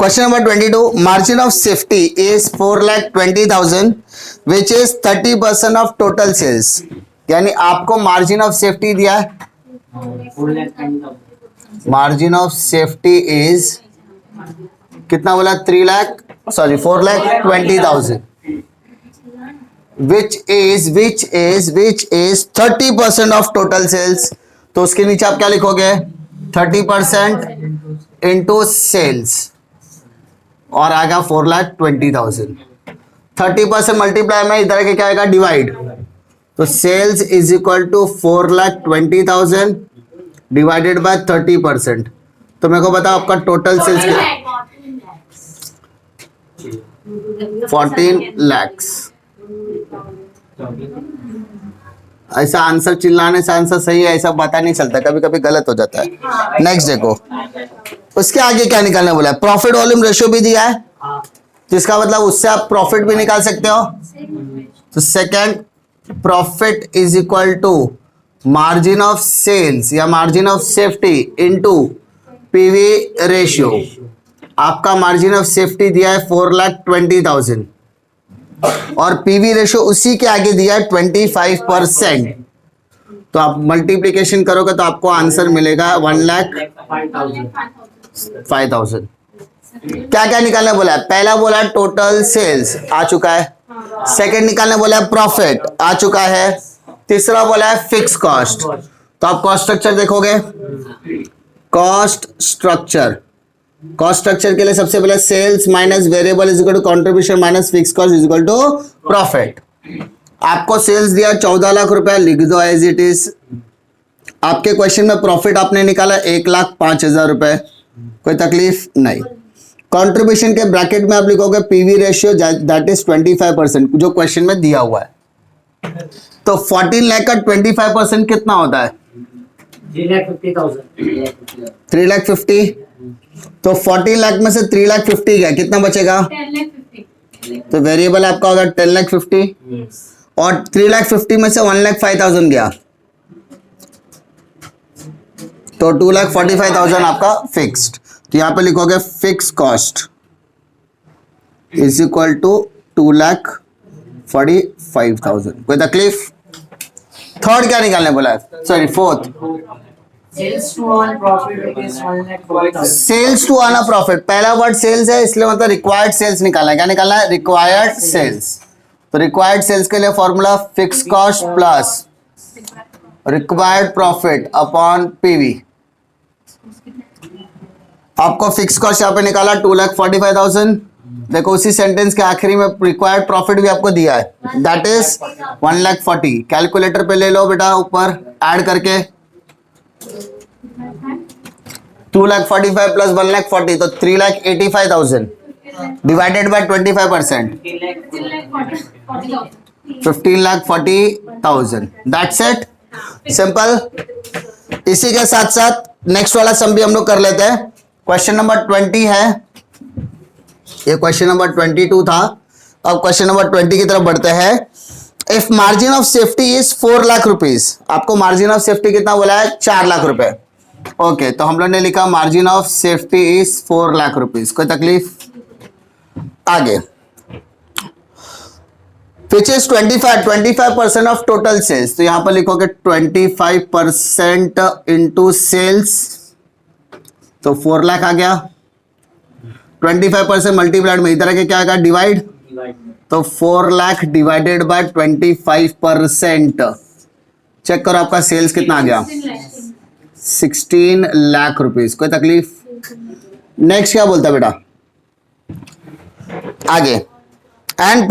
Question number 22. Margin of safety is 4,20,000 which is 30% of total sales. यानी आपको margin of safety दिया है, margin of safety is कितना बोला, 4,20,000 which is 30% of total sales. तो उसके नीचे आप क्या लिखोगे, 30% इंटू सेल्स और आएगा 4,20,000. 30% मल्टीप्लाई में इधर के क्या आएगा, डिवाइड. तो sales is equal to 4,20,000 divided by 30%. तो मेरे को बताओ आपका टोटल सेल्स क्या, 14 lakhs. ऐसा आंसर चिल्लाने से आंसर सही है ऐसा पता नहीं चलता, कभी कभी गलत हो जाता है. नेक्स्ट देखो, उसके आगे क्या निकालने बोला है, प्रॉफिट वॉल्यूम रेशियो भी दिया है, जिसका मतलब उससे आप प्रॉफिट भी निकाल सकते हो. तो second, profit is equal to margin of sales या margin of safety into PV ratio. आपका मार्जिन ऑफ सेफ्टी दिया है 4,20,000 और पीवी रेशियो उसी के आगे दिया है 25%. तो आप मल्टीप्लिकेशन करोगे तो आपको आंसर मिलेगा 1,05,000. क्या क्या निकालने बोला है, पहला बोला टोटल सेल्स आ चुका है, सेकंड निकालने बोला है प्रॉफिट आ चुका है, तीसरा बोला है फिक्स कॉस्ट. तो आप कॉस्ट स्ट्रक्चर देखोगे, कॉस्ट स्ट्रक्चर के लिए सबसे पहले sales minus variable is equal to contribution minus fix cost is equal to profit. आपको सेल्स दिया 14 लाख रुपया, लिख दो एज इट इज. आपके क्वेश्चन में प्रॉफिट आपने निकाला 1,05,000 रुपए, कोई तकलीफ नहीं. कंट्रीब्यूशन के ब्रैकेट में आप लिखोगे पीवी रेशियो दैट इज 25% जो क्वेश्चन में दिया हुआ है. तो 14 लाख का 25% कितना होता है, 3,50,000. तो 14 लाख में से 3,50,000 गया, कितना बचेगा, 10,50,000. तो वेरिएबल आपका होगा 10,50,000 और 3,50,000 में से 1,05,000 गया तो 2,45,000 आपका फिक्स्ड. तो यहां पे लिखोगे fix cost is equal to 2,45,000. कोई तकलीफ. थर्ड क्या निकालने बोला है, sorry fourth, Sales to earn profit is 1,40,000. Sales to earn a profit. पहला वर्ड सेल्स है इसलिए मतलब रिक्वायर्ड सेल्स निकालना है. क्या निकालना है, रिक्वायर्ड सेल्स. तो रिक्वायर्ड सेल्स के लिए formula fix cost plus required profit upon PV. आपको फिक्स कॉस्ट यहाँ पे निकाला 2,45,000. देखो उसी सेंटेंस के आखिरी में रिक्वायर्ड प्रॉफिट भी आपको दिया है दैट इज 1,40,000. कैलकुलेटर पे ले लो बेटा, ऊपर ऐड करके 2,45,000 प्लस 1,40,000 तो 3,85,000 divided by 25%, 15,40,000. That's it, simple. इसी के साथ साथ नेक्स्ट वाला सम भी हम लोग कर लेते हैं. क्वेश्चन नंबर 20 है, ये क्वेश्चन नंबर 22 था. अब क्वेश्चन नंबर 20 की तरफ बढ़ते हैं. If margin of safety is 4 lakh rupees, आपको मार्जिन ऑफ सेफ्टी कितना बोला है, 4 लाख रुपए. ओके तो हम लोग ने लिखा margin of safety is 4 lakh rupees. कोई तकलीफ. आगे which is 25% of total sales. तो यहां पर लिखोगे 25% इंटू सेल्स, तो 4 लाख आ गया. 25% मल्टीप्लाइड में इधर के क्या आएगा, डिवाइड. तो 4 लाख डिवाइडेड बाय 25%. चेक करो आपका सेल्स कितना आ गया, 16 लाख रुपीज. कोई तकलीफ. नेक्स्ट क्या बोलता है बेटा, आगे and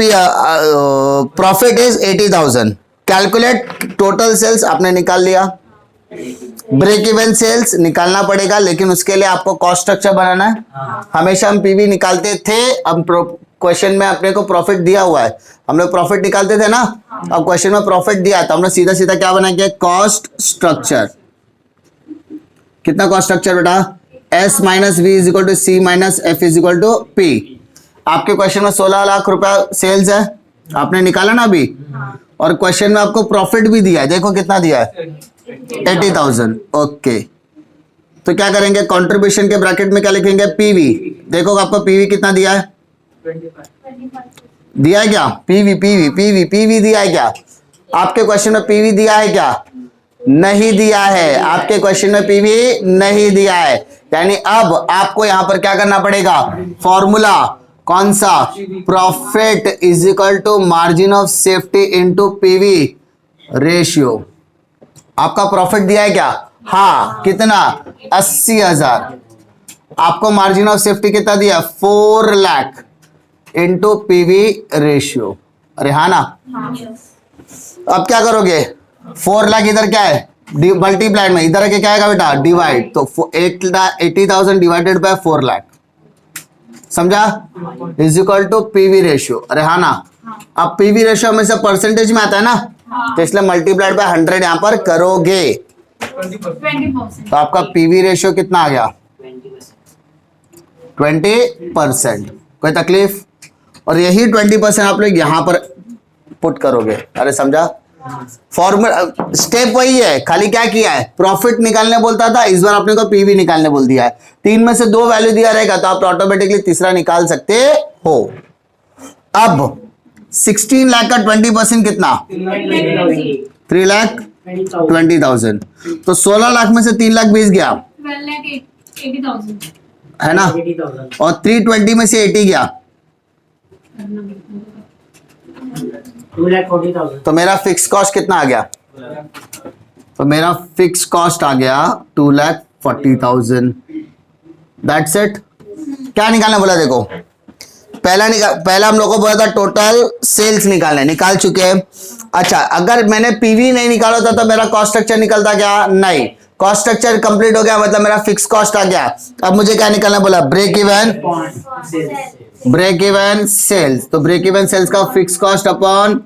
profit is 80,000. Calculate total sales आपने निकाल लिया, ब्रेक इवन सेल्स निकालना पड़ेगा लेकिन उसके लिए आपको कॉस्ट स्ट्रक्चर बनाना है. हमेशा हम पीवी निकालते थे, अब क्वेश्चन में अपने को प्रॉफिट दिया हुआ है, हम लोग प्रॉफिट निकालते थे ना. अब क्वेश्चन में प्रॉफिट दिया तो हम लोग सीधा सीधा क्या बनाएंगे, कॉस्ट स्ट्रक्चर. कितना कॉस्ट स्ट्रक्चर बेटा, S minus V is equal to C minus F is equal to P. आपके क्वेश्चन में 16 लाख रुपया सेल्स है, आपने निकाला ना अभी, और क्वेश्चन में आपको प्रॉफिट भी दिया है, देखो कितना दिया है, 80,000. ओके तो क्या करेंगे, कंट्रीब्यूशन के ब्रैकेट में क्या लिखेंगे, पीवी। देखो आपको पीवी कितना दिया है, 25. दिया है क्या, पीवी पीवी पीवी पीवी दिया है क्या, आपके क्वेश्चन में पीवी दिया है क्या, नहीं दिया है, आपके क्वेश्चन में पीवी नहीं दिया है। यानी अब आपको यहां पर क्या करना पड़ेगा, फॉर्मूला कौन सा, profit is equal to margin of safety into PV ratio. आपका प्रॉफिट दिया है क्या, हाँ, कितना, 80,000। आपको मार्जिन ऑफ सेफ्टी कितना दिया, 4 लाख इंटू पीवी रेशियो। अरे हाँ ना, अब क्या करोगे, 4 लाख इधर क्या है, मल्टीप्लाइड में, इधर के क्या आएगा बेटा, डिवाइड, तो 80,000 डिवाइडेड बाय 4 लाख, समझा, is equal to PV ratio. अरे हाँ ना, अब पीवी रेशियो हमेशा परसेंटेज में आता है ना, तो इसलिए मल्टीप्लाइड बाय 100 यहां पर करोगे, 20%. तो आपका पीवी रेशियो कितना आ गया, 20%। कोई तकलीफ, और यही 20% आप लोग यहां पर पुट करोगे। अरे समझा, फॉर्मूला स्टेप वही है, खाली क्या किया है, प्रॉफिट निकालने बोलता था, इस बार आपने को पीवी निकालने बोल दिया है। 3 में से 2 वैल्यू दिया रहेगा तो आप ऑटोमेटिकली तीसरा निकाल सकते हो। अब 16 लाख का 20% कितना, 3,20,000, तो 16 लाख में से 3 लाख 20 गया, 12,80,000. है ना, और 320 में से 80 गया, 2,40,000. तो मेरा फिक्स कॉस्ट कितना आ गया, तो मेरा फिक्स कॉस्ट आ गया 2,40,000। That's it. क्या निकालना बोला, देखो पहला हम लोगों को बोला था टोटल सेल्स निकालना, निकाल चुके हैं। अच्छा, अगर मैंने पीवी नहीं निकाला था तो मेरा कॉस्ट स्ट्रक्चर निकलता क्या, नहीं, कॉस्ट स्ट्रक्चर कंप्लीट हो गया, मतलब मेरा फिक्स कॉस्ट आ गया। अब मुझे क्या निकालना बोला, break even, break even sales, तो ब्रेक इवन सेल्स का fix cost upon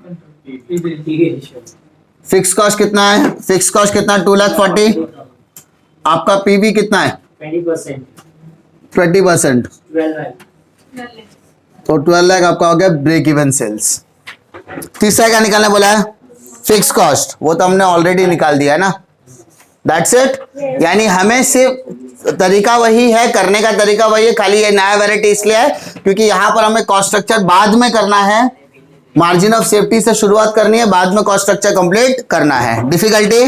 fix cost कितना है, फिक्स कॉस्ट कितना, 2,40,000। आपका पीवी कितना है, 20%. 20%, 12 lakh. तो 12 लाख आपका हो गया ब्रेक इवन सेल्स। तीसरा क्या निकालने बोला है, फिक्स कॉस्ट, वो तो हमने ऑलरेडी निकाल दिया है ना, दैट्स इट। यानी हमें सिर्फ तरीका वही है, करने का तरीका वही है, खाली ये नया वैरायटी इसलिए है क्योंकि यहां पर हमें कॉस्ट स्ट्रक्चर बाद में करना है, मार्जिन ऑफ सेफ्टी से शुरुआत करनी है, बाद में कॉस्ट स्ट्रक्चर कंप्लीट करना है। डिफिकल्टी